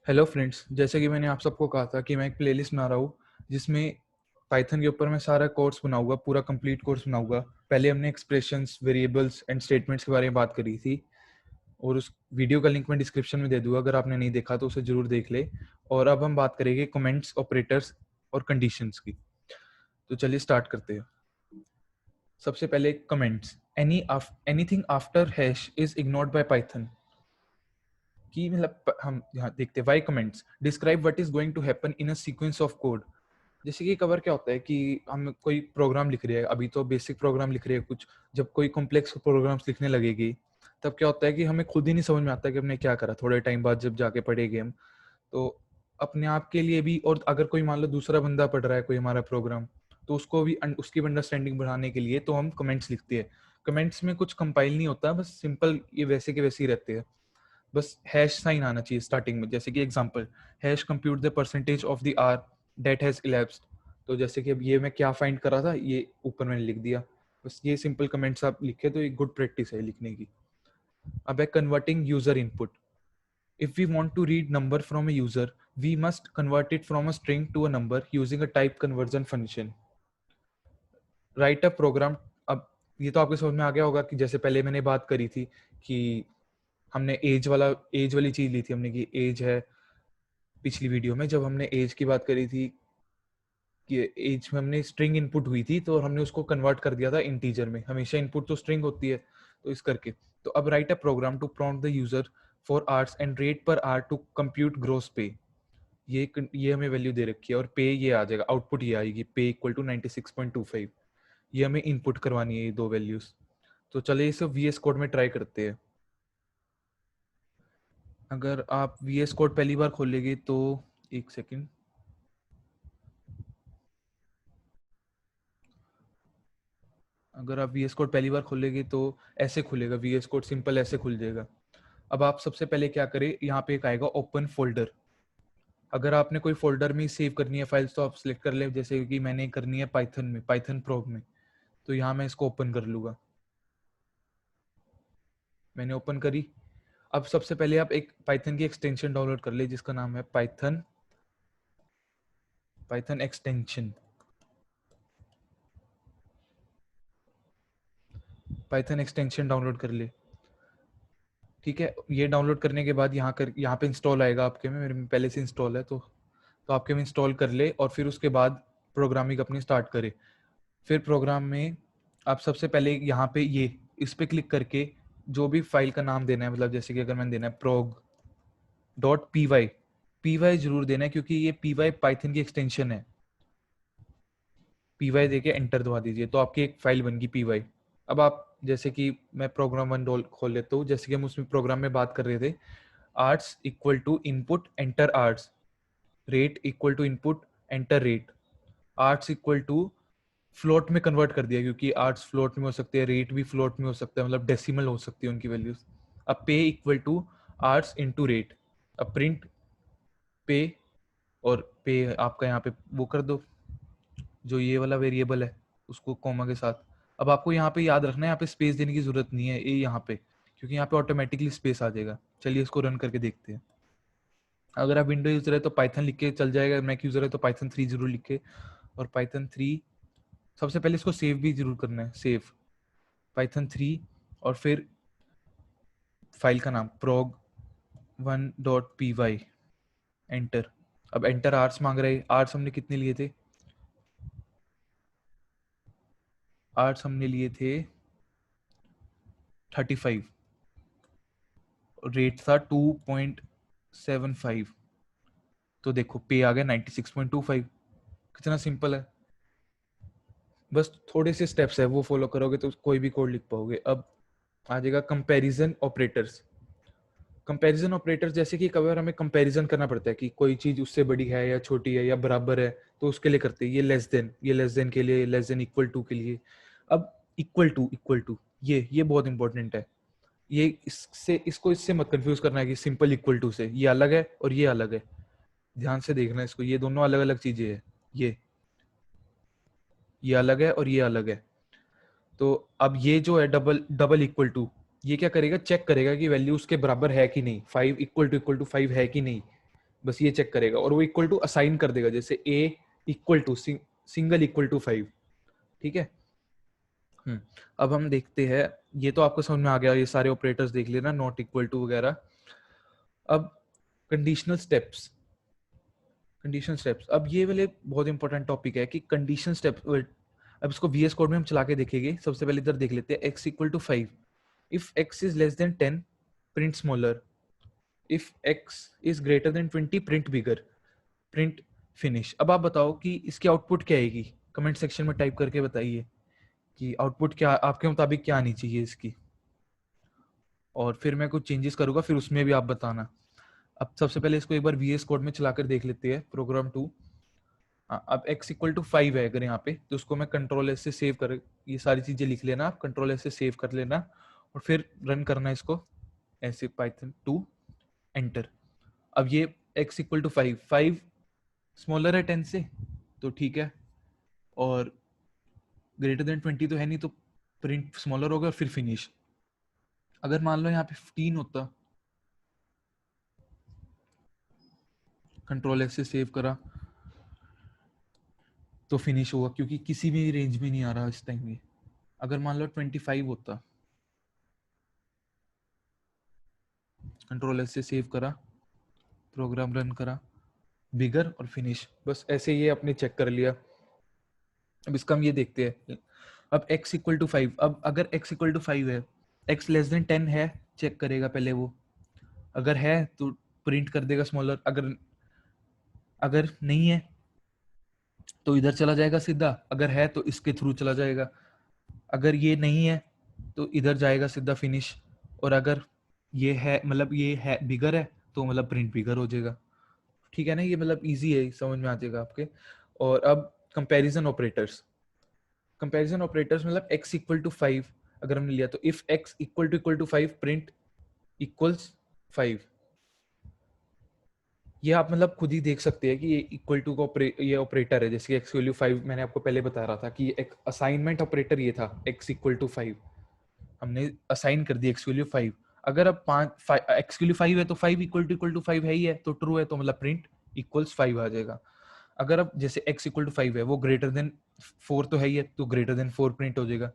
Hello friends, जैसे कि मैंने आप सबको कहा था कि मैं एक प्लेलिस्ट बना रहा हूँ जिसमें पाइथन के ऊपर मैं सारा कोर्स बनाऊंगा, पूरा कंप्लीट कोर्स बनाऊंगा। पहले हमने एक्सप्रेशंस, वेरिएबल्स एंड स्टेटमेंट्स के बारे में बात करी थी और उस वीडियो का लिंक मैं डिस्क्रिप्शन में दे दूंगा, अगर आपने नहीं देखा तो उसे जरूर देख ले। और अब हम बात करेंगे कमेंट्स, ऑपरेटर्स और कंडीशंस की। तो चलिए स्टार्ट करते हैं। सबसे पहले comments. Anything after hash is ignored by Python. कि मतलब हम यहाँ देखते हैं why comments describe what is going to happen in a sequence of code. जैसे कि कवर क्या होता है कि हम कोई प्रोग्राम लिख रहे हैं, अभी तो बेसिक प्रोग्राम लिख रहे हैं कुछ, जब कोई कॉम्प्लेक्स प्रोग्राम्स लिखने लगेगी तब क्या होता है कि हमें खुद ही नहीं समझ में आता कि हमने क्या करा। थोड़े टाइम बाद जब जाके पढ़ेंगे हम, तो अपने आप के लिए भी, और अगर कोई मान लो दूसरा बंदा पढ़ रहा है कोई हमारा प्रोग्राम, तो उसको भी उसकी अंडरस्टैंडिंग बढ़ाने के लिए तो हम कमेंट्स लिखते हैं। कमेंट्स में कुछ कंपाइल नहीं होता, बस सिंपल ये वैसे के वैसे ही रहते हैं। बस हैश साइन आना चाहिए स्टार्टिंग में। जैसे कि example, hash compute the percentage of the hour that has elapsed. तो जैसे कि अब ये मैं क्या फाइंड कर रहा था, ये ऊपर मैंने लिख दिया। बस ये सिंपल कमेंट्स आप लिखे तो एक गुड प्रैक्टिस है लिखने की। अब है converting user input. If we want to read number from a user, we must convert it from a string to a number using a type conversion function. Write a program. अब ये तो आपको समझ में आ गया होगा कि जैसे पहले मैंने बात करी थी कि हमने एज वाली चीज ली थी हमने, कि एज है। पिछली वीडियो में जब हमने एज की बात करी थी कि एज में हमने स्ट्रिंग इनपुट हुई थी, तो हमने उसको कन्वर्ट कर दिया था इंटीजर में। हमेशा इनपुट तो स्ट्रिंग होती है, तो इस करके। तो अब write a program to prompt the user for hours and rate per hour to compute gross pay. ये हमें वैल्यू दे रखी है और पे ये आ जाएगा, आउटपुट ये आएगी पे इक्वल टू 96.25। ये हमें इनपुट करवानी है ये दो वैल्यूज। तो चलिए इसे VS कोड में ट्राई करते हैं। अगर आप VS कोड पहली बार खोलेंगे तो एक सेकेंड, अगर आप VS कोड पहली बार खोलेंगे तो ऐसे खुलेगा, VS कोड सिंपल ऐसे खुल जाएगा। अब आप सबसे पहले क्या करें, यहाँ पे एक आएगा ओपन फोल्डर। अगर आपने कोई फोल्डर में सेव करनी है फाइल्स तो आप सिलेक्ट कर ले, जैसे कि मैंने करनी है पाइथन में, पाइथन प्रोग में। तो यहाँ मैं इसको ओपन कर लूँगा। मैंने ओपन करी। अब सबसे पहले आप एक पाइथन की एक्सटेंशन डाउनलोड कर ले जिसका नाम है Python, Python extension, Python extension download कर ले। ठीक है, ये डाउनलोड करने के बाद यहाँ पे इंस्टॉल आएगा आपके में, मेरे में पहले से इंस्टॉल है तो आपके में इंस्टॉल कर ले और फिर उसके बाद प्रोग्रामिंग अपनी स्टार्ट करे। फिर प्रोग्राम में आप सबसे पहले यहाँ पे ये इस पे क्लिक करके जो भी फाइल का नाम देना है, मतलब जैसे कि अगर मैंने देना है prog.py, py जरूर देना है क्योंकि ये py पाइथन की एक्सटेंशन है। py देके एंटर दबा दीजिए तो आपकी एक फाइल बन गई py। अब आप जैसे कि मैं प्रोग्राम वन खोल लेता हूँ, जैसे कि हम उसमें प्रोग्राम में बात कर रहे थे, hours equal to input enter hours, rate equal to input enter rate, hours equal to float में कन्वर्ट कर दिया क्योंकि आर्ट्स फ्लोट में हो सकते हैं, रेट भी फ्लोट में हो सकता है, मतलब डेसिमल हो सकती है उनकी वैल्यूज। अब पे equal to arts into rate. अब प्रिंट पे, और पे आपका यहाँ पे वो कर दो, जो ये वाला वेरिएबल है उसको कॉमा के साथ। अब आपको यहाँ पे याद रखना है, यहाँ पे स्पेस देने की जरूरत नहीं है ये यहाँ पे, क्योंकि यहाँ पे ऑटोमेटिकली स्पेस आ जाएगा। चलिए इसको रन करके देखते हैं। अगर आप विंडो यूजर है तो पाइथन लिख के चल जाएगा, मैक यूजर है तो पाइथन 3 जरूर लिख के। और पाइथन 3 सबसे पहले इसको सेव भी जरूर करना है, सेव पाइथन 3, और फिर फाइल का नाम prog1.py, एंटर। अब एंटर आर्ट्स मांग रहे हैं, आर्ट्स हमने कितने लिए थे, आर्ट्स हमने लिए थे 35, रेट था 2.75। तो देखो पे आ गया 96.25। कितना सिंपल है, बस थोड़े से स्टेप्स है वो फॉलो करोगे तो कोई भी कोड लिख पाओगे। अब आ जाएगा कंपैरिजन ऑपरेटर्स। कंपैरिजन ऑपरेटर्स जैसे कि कई बार हमें कंपैरिजन करना पड़ता है कि कोई चीज उससे बड़ी है या छोटी है या बराबर है, तो उसके लिए करते हैं ये लेस देन, ये लेस देन के लिए, लेस देन इक्वल टू के लिए। अब इक्वल टू ये बहुत इंपॉर्टेंट है। ये इससे मत कंफ्यूज करना है कि सिंपल इक्वल टू से ये अलग है और ये अलग है। ध्यान से देखना इसको, ये दोनों अलग अलग चीजें हैं। ये अलग है और ये अलग है। तो अब ये जो है डबल डबल इक्वल टू, ये क्या करेगा, चेक करेगा कि वैल्यू उसके बराबर है कि नहीं, 5 इक्वल टू 5 है कि नहीं। बस ये चेक करेगा और वो इक्वल टू असाइन कर देगा, जैसे a equal to single equal to 5। ठीक है। अब हम देखते हैं, ये तो आपको समझ में आ गया, ये सारे ऑपरेटर्स देख लेना, नॉट इक्वल टू वगैरह। अब कंडीशनल स्टेप्स, अब ये वाले बहुत इंपॉर्टेंट टॉपिक है कि कंडीशन स्टेप्स। अब इसको VS कोड में हम चला के देखेंगे। सबसे पहले इधर देख लेते हैं, x equal to 5, if x is less than 10 print smaller, if x is greater than 20 print bigger, print finish. अब आप बताओ कि इसकी आउटपुट क्या आएगी, कमेंट सेक्शन में टाइप करके बताइए कि आउटपुट क्या आपके मुताबिक क्या आनी चाहिए इसकी, और फिर मैं कुछ चेंजेस करूंगा, फिर उसमें भी आप बताना। अब सबसे पहले इसको एक बार VS कोड में चलाकर देख लेते हैं, प्रोग्राम 2। अब x इक्वल टू 5 है अगर यहाँ पे, तो उसको मैं कंट्रोल एस से सेव कर, ये सारी चीजें लिख लेना, आप कंट्रोल एस से सेव कर लेना और फिर रन करना इसको ऐसे, पाइथन 2 एंटर। अब ये x इक्वल टू 5, 5 स्मॉलर है 10 से, तो ठीक है, और ग्रेटर देन 20 तो है नहीं, तो प्रिंट स्मॉलर होगा और फिर फिनिश। अगर मान लो यहाँ पे 15 होता, कंट्रोल एस से सेव करा, तो फिनिश होगा, क्योंकि किसी भी रेंज में नहीं आ रहा इस टाइम में। अगर मान लो 25 होता, कंट्रोल एस से सेव करा, प्रोग्राम रन करा, बिगर और फिनिश, बस ऐसे ये आपने चेक कर लिया। अब इसका हम ये देखते हैं। अब x इक्वल टू 5, अब अगर x इक्वल टू 5 है, x लेस देन 10 है, चेक करेगा पहले वो, अगर है तो प्रिंट कर देगा स्मॉलर, अगर अगर नहीं है तो इधर चला जाएगा सीधा, अगर है तो इसके थ्रू चला जाएगा, अगर ये नहीं है तो इधर जाएगा सीधा फिनिश, और अगर ये है मतलब ये है बिगर है तो मतलब प्रिंट बिगर हो जाएगा। ठीक है ना, ये मतलब इजी है, समझ में आ जाएगा आपके। और अब कंपैरिजन ऑपरेटर्स मतलब x इक्वल टू 5 अगर हमने लिया, तो if x equal to 5 print equals 5। ये आप मतलब खुद ही देख सकते हैं कि ये इक्वल टू का ये ऑपरेटर है, जैसे कि x वैल्यू 5 मैंने आपको पहले बता रहा था कि एक असाइनमेंट ऑपरेटर ये था, x इक्वल टू 5 हमने असाइन कर दी x वैल्यू 5। अगर अब x वैल्यू 5 है तो 5 इक्वल टू 5 है ही है, तो ट्रू है, तो मतलब प्रिंट इक्वल्स 5 आ जाएगा। अगर अब जैसे x इक्वल टू 5 है, वो ग्रेटर देन 4 तो है ही है, तो ग्रेटर देन 4 प्रिंट हो जाएगा।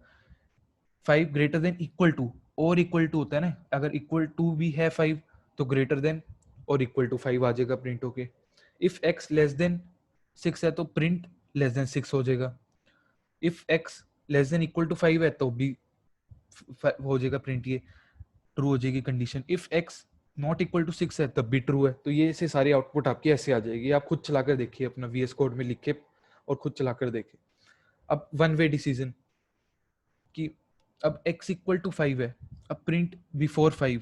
5 ग्रेटर देन इक्वल टू, और इक्वल टू होता है ना, अगर इक्वल टू भी है 5 तो ग्रेटर देन और इक्वल टू 5 आ जाएगा प्रिंट होके। इफ x लेस देन 6 है तो प्रिंट लेस देन 6 हो जाएगा। If x less than equal to 5 है तो भी हो जाएगा प्रिंट, ये ट्रू हो जाएगी condition. If x not equal to 6 है तब भी ट्रू है। तो ये ऐसे सारी आउटपुट आपकी ऐसे आ जाएगी, आप खुद चलाकर देखिए अपना VS कोड में लिख के और खुद चलाकर देखिए। अब वन वे डिसीजन कि अब x इक्वल टू 5 है, अब प्रिंट बिफोर 5।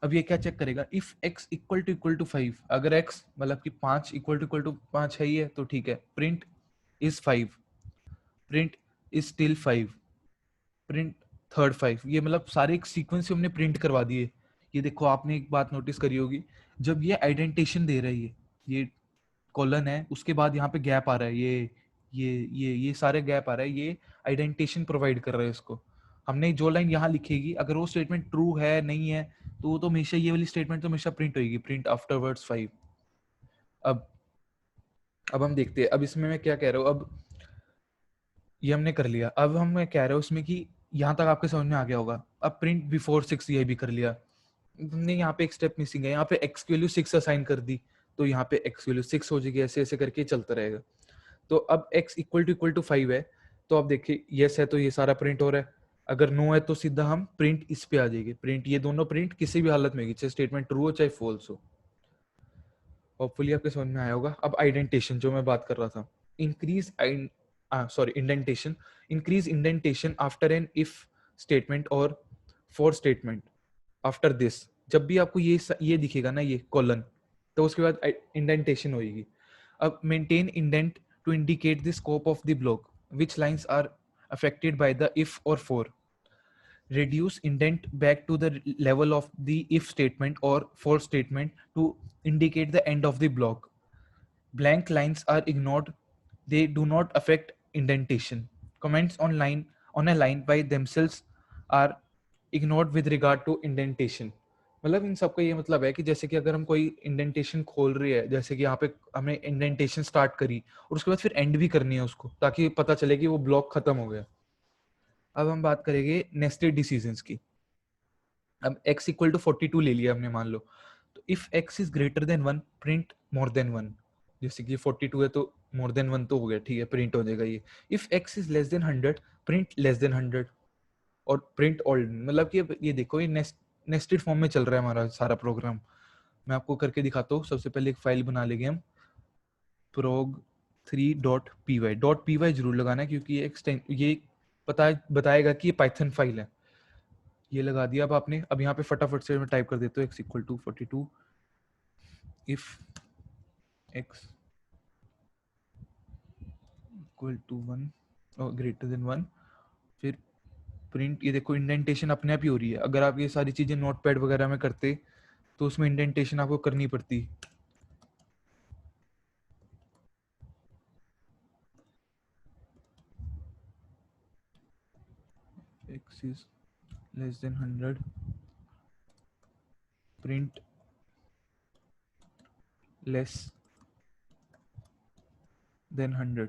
अब ये क्या चेक करेगा, इफ x इक्वल टू 5, अगर x मतलब कि 5 इक्वल टू 5 है ही है तो ठीक है, print is 5, print is still 5, print third 5। ये मतलब सारे एक सीक्वेंस से हमने प्रिंट करवा दिए। ये देखो आपने एक बात नोटिस करी होगी, जब ये आइडेंटिटेशन दे रही है, ये कॉलन है, उसके बाद यहाँ पे गैप आ रहा है, ये सारे गैप आ रहा है, ये आइडेंटिटेशन प्रोवाइड कर रहा है इसको। हमने जो लाइन यहाँ लिखेगी, अगर वो स्टेटमेंट ट्रू है नहीं है, तो वो तो हमेशा ये वाली स्टेटमेंट तो हमेशा प्रिंट होगी, प्रिंट आफ्टरवर्ड्स 5। अब अब हम देखते हैं, अब इसमें मैं क्या कह रहा हूँ। अब ये हमने कर लिया, अब हम मैं कह रहा हूँ उसमें कि यहाँ तक आपके समझ में आ गया होगा। अब प्रिंट बिफोर 6 ये भी कर लिया हमने, यहाँ पे एक स्टेप मिसिंग है, यहाँ पे x की वैल्यू 6 असाइन कर दी, तो यहाँ पे x वैल्यू 6 हो जाएगी, ऐसे ऐसे करके चलता रहेगा। तो अब x इक्वल टू 5 है, तो आप देखिए यस है तो ये सारा प्रिंट हो रहा है, अगर नो है तो सीधा हम प्रिंट इस पे आ जाएगी, प्रिंट ये दोनों प्रिंट किसी भी हालत में होगी, चाहे स्टेटमेंट ट्रू हो चाहे फॉल्स हो। होपफुली आपके समझ में आया होगा। अब आइडेंटिटेशन जो मैं बात कर रहा था, increase indentation, increase indentation after an if statement और फॉर स्टेटमेंट आफ्टर दिस। जब भी आपको ये दिखेगा ना ये कॉलन, तो उसके बाद इंडेंटेशन होगी। अब maintain indent to indicate the scope of the block which lines are affected by the if और for. Reduce indent back to the level of the if statement or for statement to indicate the end of the block. Blank lines are ignored, they do not affect indentation. Comments on a line by themselves are ignored with regard to indentation. मतलब इन सब का ये मतलब है कि जैसे कि अगर हम कोई इंडेंटेशन खोल रही है, जैसे कि यहाँ पे हमने इंडेंटेशन स्टार्ट करी और उसके बाद फिर एंड भी करनी है उसको, ताकि पता चले कि वो ब्लॉक खत्म हो गया। अब हम बात करेंगे नेस्टेड डिसीजंस की। अब x इक्वल टू 42 ले लिया हमने, मान लो, तो if x is greater then 1 print more than 1। जैसे कि 42 है तो मोर देन 1 तो हो गया, ठीक है, प्रिंट हो जाएगा ये। If x is less than 100 print less than 100 और प्रिंट ऑल। मतलब कि ये देखो, ये नेस्टेड फॉर्म में चल रहा है हमारा सारा प्रोग्राम। मैं आपको करके दिखाता हूँ। सबसे पहले एक फाइल बना लेंगे हम, prog3.py। .py जरूर लगाना है क्योंकि ये बताएगा कि ये पाइथन फाइल है। ये लगा दिया अब आपने। अब यहाँ पे फटाफट से मैं टाइप कर देता हूँ x equal to 42 if x equal to 1 और ग्रेटर देन 1, फिर प्रिंट। ये देखो इंडेंटेशन अपने आप ही हो रही है। अगर आप ये सारी चीजें नोटपैड वगैरह में करते तो उसमें इंडेंटेशन आपको करनी पड़ती। x is less than 100 print less than 100।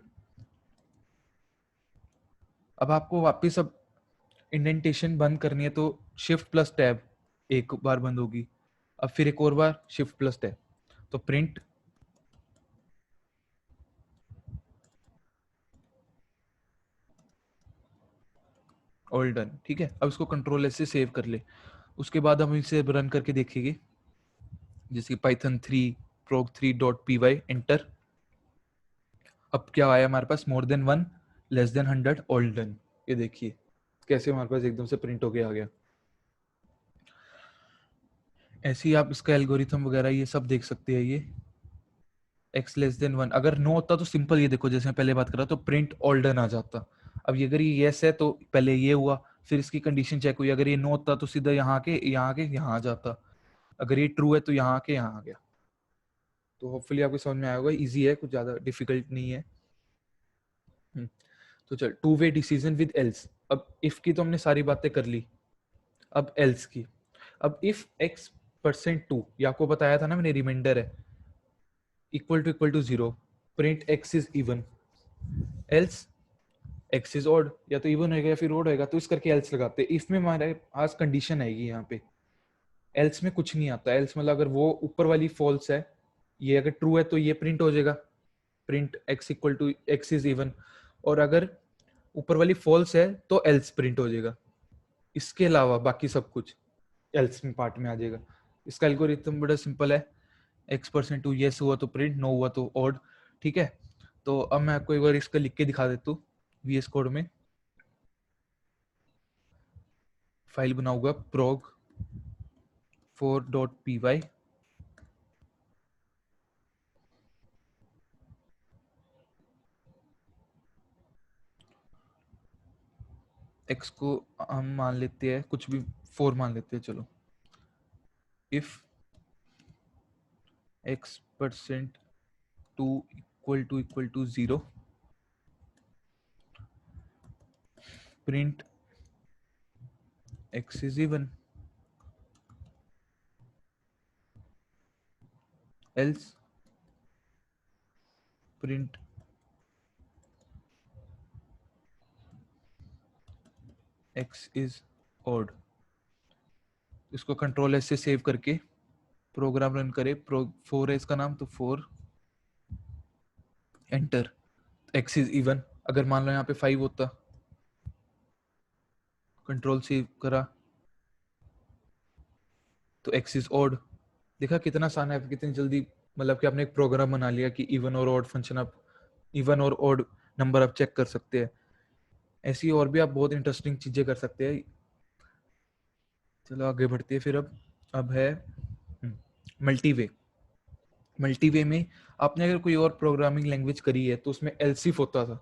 अब आपको वापस अब इंडेंटेशन बंद करनी है तो शिफ्ट प्लस टैब एक बार बंद होगी, अब फिर एक और बार शिफ्ट प्लस टैब, तो प्रिंट ऑल डन। ठीक है, अब इसको कंट्रोल एस से सेव कर ले। उसके बाद हम इसे रन करके देखेंगे, जैसे पाइथन 3 prog3.py एंटर। अब क्या आया हमारे पास, more than 1 less than 100 all done. ये देखिए कैसे हमारे पास एकदम से प्रिंट होके आ गया। ऐसे ही आप इसका एल्गोरिथम वगैरह ये सब देख सकते हैं। ये x लेस देन 1 अगर नो होता तो सिंपल, ये देखो जैसे मैं पहले बात कर रहा तो प्रिंट ऑल डन आ जाता। अब ये अगर ये यस है तो पहले ये हुआ, फिर इसकी कंडीशन चेक हुई, अगर ये नो होता तो सीधा यहाँ के यहाँ आ जाता, अगर ये ट्रू है तो यहाँ के यहाँ आ गया। तो होपफुली आपको समझ में आया होगा, इजी है, कुछ ज्यादा डिफिकल्ट नहीं है। तो चल, to way decision with else. अब इफ की तो हमने सारी बातें कर ली, अब एल्स की। अब इफ x%2, ये आपको बताया था ना मैंने, रिमाइंडर है, equal to 0 print x is even else x is odd. या तो इवन होगा या फिर ऑड होगा, तो इस करके एल्स लगाते हैं। इफ में हमारे पास कंडीशन आएगी यहाँ पे, एल्स में कुछ नहीं आता। एल्स मतलब अगर वो ऊपर वाली फॉल्स है, ये अगर ट्रू है तो ये प्रिंट हो जाएगा, print x equal to x is even. और अगर ऊपर वाली फॉल्स है तो एल्स प्रिंट हो जाएगा। इसके अलावा बाकी सब कुछ एल्स में पार्ट में आ जाएगा। इसका एल्गोरिथम बड़ा सिंपल है, x%2 येस हुआ तो प्रिंट, नो हुआ तो ऑड। ठीक है, तो अब मैं आपको एक बार इसका लिख के दिखा देता हूँ। VS कोड में फाइल बनाऊंगा prog4.py। x को हम मान लेते हैं कुछ भी 4 मान लेते हैं, चलो। If x%2 equal to 0 print x is even else print x is odd. इसको कंट्रोल एस से सेव करके प्रोग्राम रन करे। 4 है इसका नाम, तो 4 एंटर। x इज इवन, अगर मान लो यहाँ पे 5 होता, कंट्रोल सेव करा तो x इज ऑड। देखा कितना आसान है, कितनी जल्दी, मतलब कि आपने एक प्रोग्राम बना लिया कि इवन और ऑड फंक्शन, आप इवन और ऑड नंबर आप चेक कर सकते हैं। ऐसी और भी आप बहुत इंटरेस्टिंग चीजें कर सकते हैं। चलो आगे बढ़ते हैं फिर। अब है मल्टीवे। मल्टीवे में आपने अगर कोई और प्रोग्रामिंग लैंग्वेज करी है तो उसमें एल्सिफ होता था,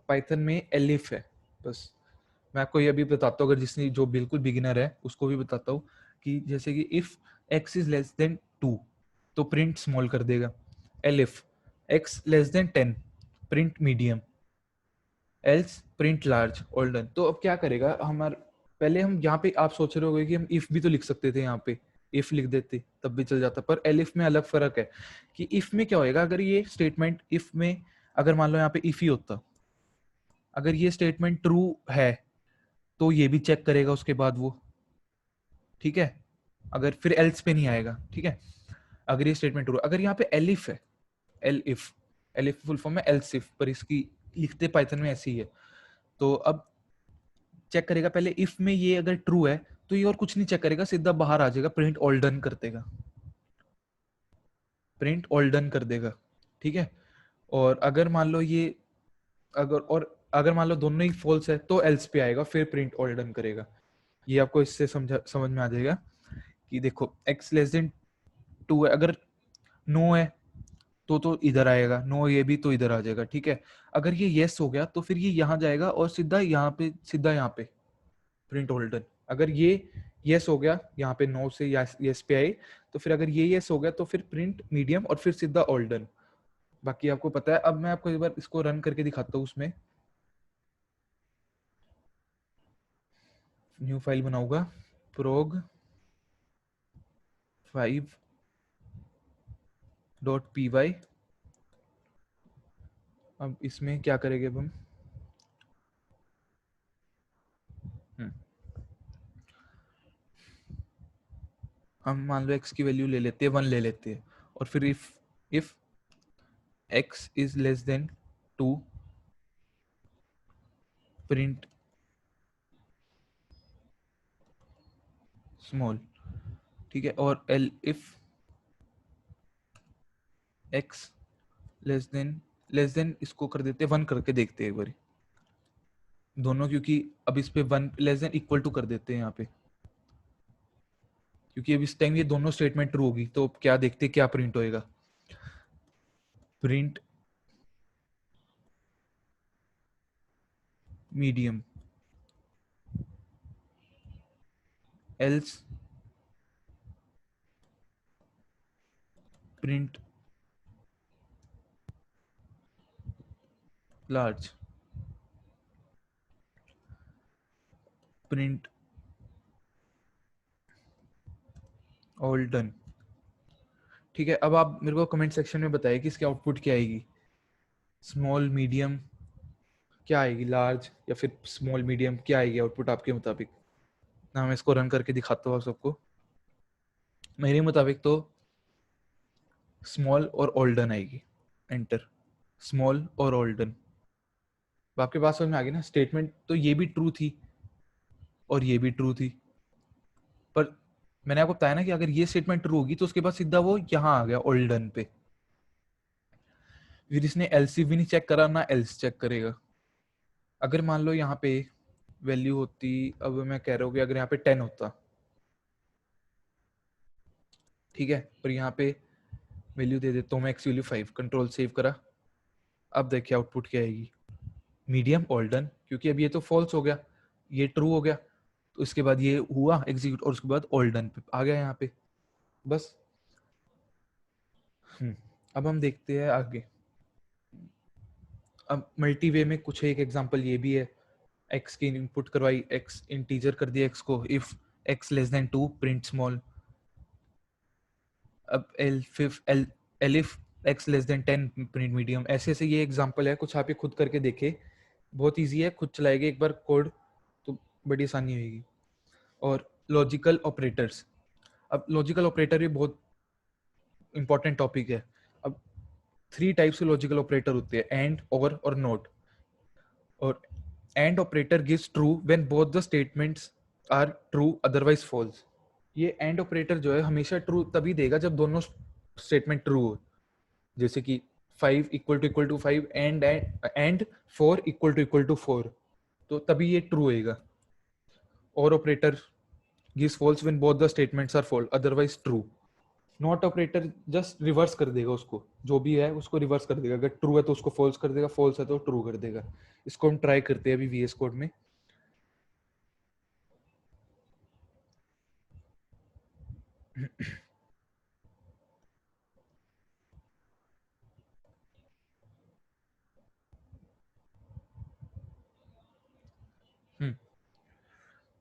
पाइथन में एलिफ है। बस मैं आपको ये भी बताता हूँ, अगर जिसने जो बिल्कुल बिगिनर है उसको भी बताता हूँ कि जैसे कि if x is less than 2 तो प्रिंट स्मॉल कर देगा। Elif x less than 10 print medium, else print large, all done. तो अब क्या करेगा हमारे, पहले हम यहाँ पे आप सोच रहे होगे कि हम इफ भी तो लिख सकते थे यहाँ पे, इफ लिख देते तब भी चल जाता, पर एलिफ में अलग फर्क है कि इफ में क्या होएगा, अगर ये स्टेटमेंट इफ में, अगर मान लो यहाँ पे इफ ही होता, अगर ये स्टेटमेंट ट्रू है तो ये भी चेक करेगा उसके बाद वो, ठीक है, अगर फिर एल्स पे नहीं आएगा, ठीक है, अगर ये स्टेटमेंट ट्रू, अगर यहाँ पे एलिफ है, L if, elif full form में एल्स इफ, पर इसकी लिखते पाइथन में ऐसी है, तो अब चेक करेगा पहले इफ में ये अगर ट्रू है तो ये और कुछ नहीं चेक करेगा, सीधा बाहर आ जाएगा, प्रिंट ऑल डन कर देगा, प्रिंट ऑल डन कर देगा, ठीक है। और अगर मान लो ये, अगर मान लो दोनों ही फॉल्स है तो एल्स पे आएगा, फिर प्रिंट ऑल डन करेगा। ये आपको इससे समझ में आ जाएगा कि देखो x लेस देन 2 है, अगर नो है तो इधर आएगा, नो ये भी तो इधर आ जाएगा, ठीक है। अगर ये येस हो गया तो फिर ये यहाँ जाएगा और सीधा यहाँ पे, सीधा यहाँ पे प्रिंट ऑल डन। अगर ये येस हो गया यहाँ पे, नो से येस पे आए, तो फिर अगर ये येस हो गया तो फिर प्रिंट मीडियम और फिर सीधा ऑल डन। बाकी आपको पता है। अब मैं आपको एक बार इसको रन करके दिखाता हूँ, उसमें न्यू फाइल बनाऊंगा, prog 5.py। अब इसमें क्या करेंगे अब हम मान लो x की वैल्यू ले लेते हैं, 1 ले लेते हैं, और फिर if x is less than 2 print small, ठीक है। और L if x less then इसको कर देते हैं 1, करके देखते हैं एक बार दोनों, क्योंकि अब इस पे 1 लेस देन इक्वल टू कर देते हैं यहाँ पे, क्योंकि अब इस टाइम ये दोनों स्टेटमेंट ट्रू होगी, तो क्या देखते हैं क्या प्रिंट होएगा, print medium else print large, print all done, ठीक है। अब आप मेरे को कमेंट सेक्शन में बताइए कि इसकी आउटपुट क्या आएगी, स्मॉल मीडियम क्या आएगी, लार्ज या फिर स्मॉल मीडियम क्या आएगी आउटपुट आपके मुताबिक ना। मैं इसको रन करके दिखाता हूँ सबको। मेरे मुताबिक तो स्मॉल और ओल्डन आएगी, एंटर, स्मॉल और ओल्डन। आपके पास समझ में आ गई ना, स्टेटमेंट तो ये भी ट्रू थी और ये भी ट्रू थी, पर मैंने आपको बताया ना कि अगर ये स्टेटमेंट ट्रू होगी तो उसके बाद सीधा वो यहाँ आ गया ओल्डन पे, फिर इसने एल्स भी नहीं चेक करा ना एल्स चेक करेगा। अगर मान लो यहाँ पे वैल्यू होती, अब मैं कह रहा हूँ कि अगर यहाँ पे 10 होता, ठीक है, पर यहाँ पे वैल्यू दे देता हूँ मैं, एक्स वैल्यू 5, कंट्रोल सेव करा। अब देखिए आउटपुट क्या आएगी, मीडियम ओल्डन, क्योंकि अब ये तो फॉल्स हो गया, ये ट्रू हो गया, तो इसके बाद ये हुआ एग्जीक्यूट और उसके बाद ओल्डन पे आ गया यहाँ पे, बस। अब हम देखते हैं आगे। अब मल्टी वे में कुछ एक एग्जांपल ये भी है, एक्स की इनपुट करवाई, एक्स इंटीजर कर दिया एक्स को, if x less than 2 print small. अब elif x less than 10 print medium. ऐसे ऐसे ये एग्जांपल है, कुछ आप ये खुद करके देखे, बहुत इजी है, खुद चलाएंगे एक बार कोड तो बड़ी आसानी होगी। और लॉजिकल ऑपरेटर्स, अब लॉजिकल ऑपरेटर भी बहुत इंपॉर्टेंट टॉपिक है। अब 3 टाइप्स के लॉजिकल ऑपरेटर होते हैं, एंड, और नॉट। और and operator gives true when both the statements are true otherwise false. ये एंड ऑपरेटर जो है हमेशा ट्रू तभी देगा जब दोनों स्टेटमेंट ट्रू हो, जैसे कि 5 equal to 5 and 4 equal to 4, तो तभी ये ट्रू होएगा। और operator gives false when both the statements are false otherwise true. Not operator just reverse कर देगा, उसको जो भी है उसको रिवर्स कर देगा, अगर ट्रू है तो उसको फॉल्स कर देगा, फॉल्स है तो ट्रू कर देगा। इसको हम ट्राई करते हैं अभी वीएस कोड में।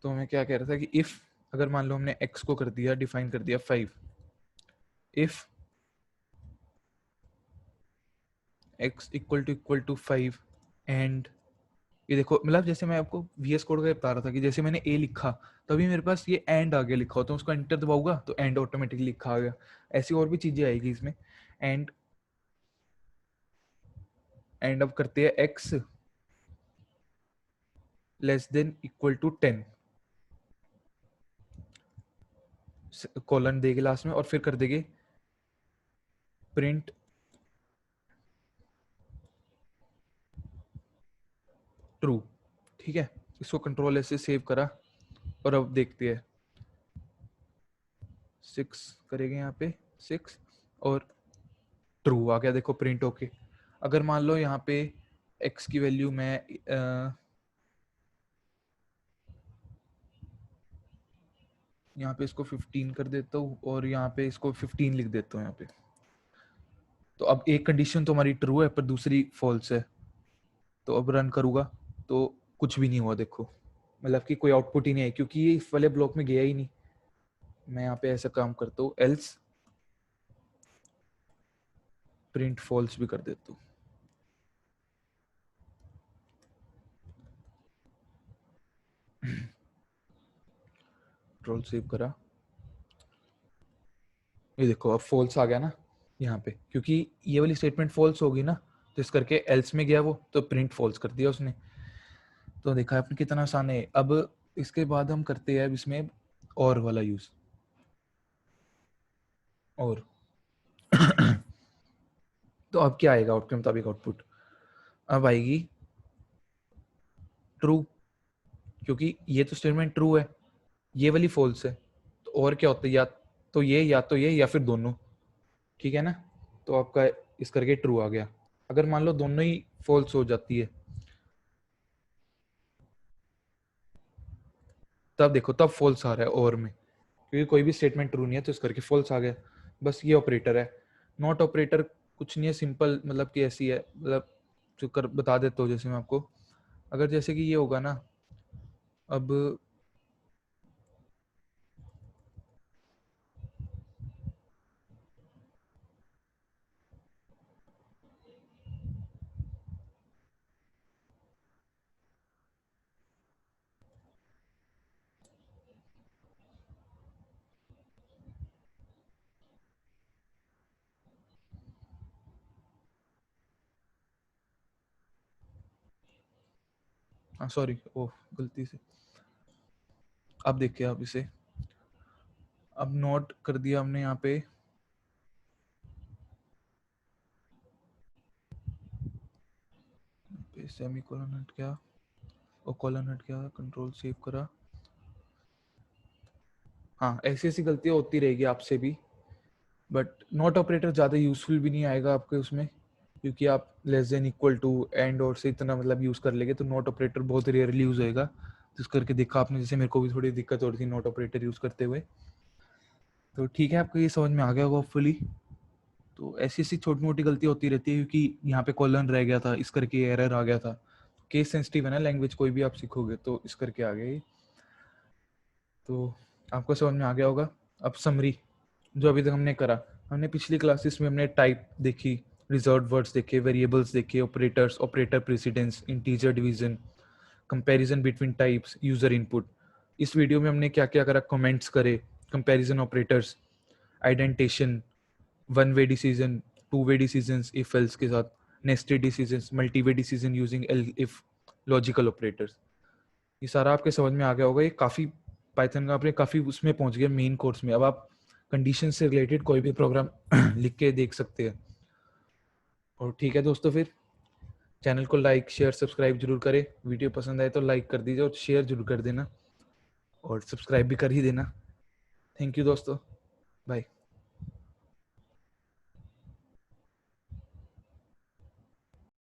तो मैं क्या कह रहा था कि इफ अगर मान लो हमने x को कर दिया, डिफाइन कर दिया 5, if x equal to 5 and ये देखो, मतलब जैसे मैं आपको VS कोड का बता रहा था कि जैसे मैंने A लिखा तभी मेरे पास ये एंड आगे लिखा हो, तो उसको एंटर दबाऊंगा तो एंड ऑटोमेटिकली लिखा आ गया। ऐसी और भी चीजें आएगी इसमें। एंड अब करते हैं x less than equal to 10, colon देंगे लास्ट में और फिर कर देंगे प्रिंट ट्रू। ठीक है, इसको कंट्रोल ऐसे सेव करा और अब देखते हैं 6 करेंगे यहाँ पे 6 और ट्रू आ गया, देखो प्रिंट होके। अगर मान लो यहाँ पे x की वैल्यू मैं यहाँ पे इसको 15 कर देता हूँ और यहाँ पे इसको 15 लिख देता हूँ यहाँ पे, तो अब एक कंडीशन तो हमारी ट्रू है पर दूसरी फॉल्स है। तो अब रन करूँगा तो कुछ भी नहीं हुआ, देखो मतलब कि कोई आउटपुट ही नहीं है क्योंकि ये इस वाले ब्लॉक में गया ही नहीं। मैं यहाँ पे ऐसा काम करता हूँ, एल्स प्रिंट फॉल्स भी कर देता हूँ। कंट्रोल सेव करा, ये देखो अब फॉल्स आ गया ना यहाँ पे, क्योंकि ये वाली स्टेटमेंट फॉल्स होगी ना, तो इस करके एल्स में गया वो तो प्रिंट फॉल्स कर दिया उसने। तो देखा आपने कितना आसान है। अब इसके बाद हम करते हैं इसमें और वाला यूज, और तो अब क्या आएगा आपके मुताबिक आउटपुट? अब आएगी ट्रू, क्योंकि ये तो स्टेटमेंट ट्रू है, ये वाली फॉल्स है। तो और क्या होता है, या तो ये या फिर दोनों। ठीक है ना, तो आपका इस करके ट्रू आ गया। अगर मान लो दोनों ही फॉल्स हो जाती है तब देखो, तब फॉल्स आ रहा है और में, क्योंकि कोई भी स्टेटमेंट ट्रू नहीं है तो इस करके फॉल्स आ गया। बस ये ऑपरेटर है। नॉट ऑपरेटर कुछ नहीं है, सिंपल मतलब कि ऐसी है, मतलब जो कर बता देता हूँ जैसे मैं आपको। अगर जैसे कि ये होगा ना, अब सॉरी, ओह गलती से। अब देखिए आप इसे, अब नोट कर दिया हमने यहाँ पे, सेमी कोलन हट गया और कोलन हट गया, कंट्रोल सेव करा। हाँ, ऐसी ऐसी गलतियाँ होती रहेगी आपसे भी, बट नॉट ऑपरेटर ज़्यादा यूजफुल भी नहीं आएगा आपके उसमें, क्योंकि आप less than equal to and और से इतना मतलब यूज़ कर लेंगे, तो नॉट ऑपरेटर बहुत रेयरली यूज़ होएगा। तो इस करके देखा आपने, जैसे मेरे को भी थोड़ी दिक्कत हो रही थी नॉट ऑपरेटर यूज़ करते हुए। तो ठीक है, आपको ये समझ में आ गया होगा होपफुली। तो ऐसी ऐसी छोटी मोटी गलती होती रहती है, क्योंकि यहाँ पे कॉलन रह गया था, इस करके एरर आ गया था। केस सेंसिटिव है ना लैंग्वेज, कोई भी आप सीखोगे तो इस करके आ गया। तो आपको समझ में आ गया होगा। अब समरी जो अभी तक हमने करा, हमने पिछली क्लासेस में हमने टाइप देखी, रिजर्व वर्ड्स देखे, वेरिएबल्स देखे, operators, operator precedence, integer division, comparison between types, user input. इस वीडियो में हमने क्या क्या करा, कमेंट्स करे, comparison operators, indentation, one way decision, two way decision if else के साथ, nested decision, multi way decision using elif, logical operators. ये सारा आपके समझ में आ गया होगा। ये काफ़ी पाइथन का आपने काफ़ी उसमें पहुंच गया मेन कोर्स में। अब आप कंडीशन से रिलेटेड कोई भी प्रोग्राम लिख के देख सकते हैं। और ठीक है दोस्तों, फिर चैनल को लाइक शेयर सब्सक्राइब जरूर करें। वीडियो पसंद आए तो लाइक कर दीजिए और शेयर जरूर कर देना और सब्सक्राइब भी कर ही देना। थैंक यू दोस्तों, बाय।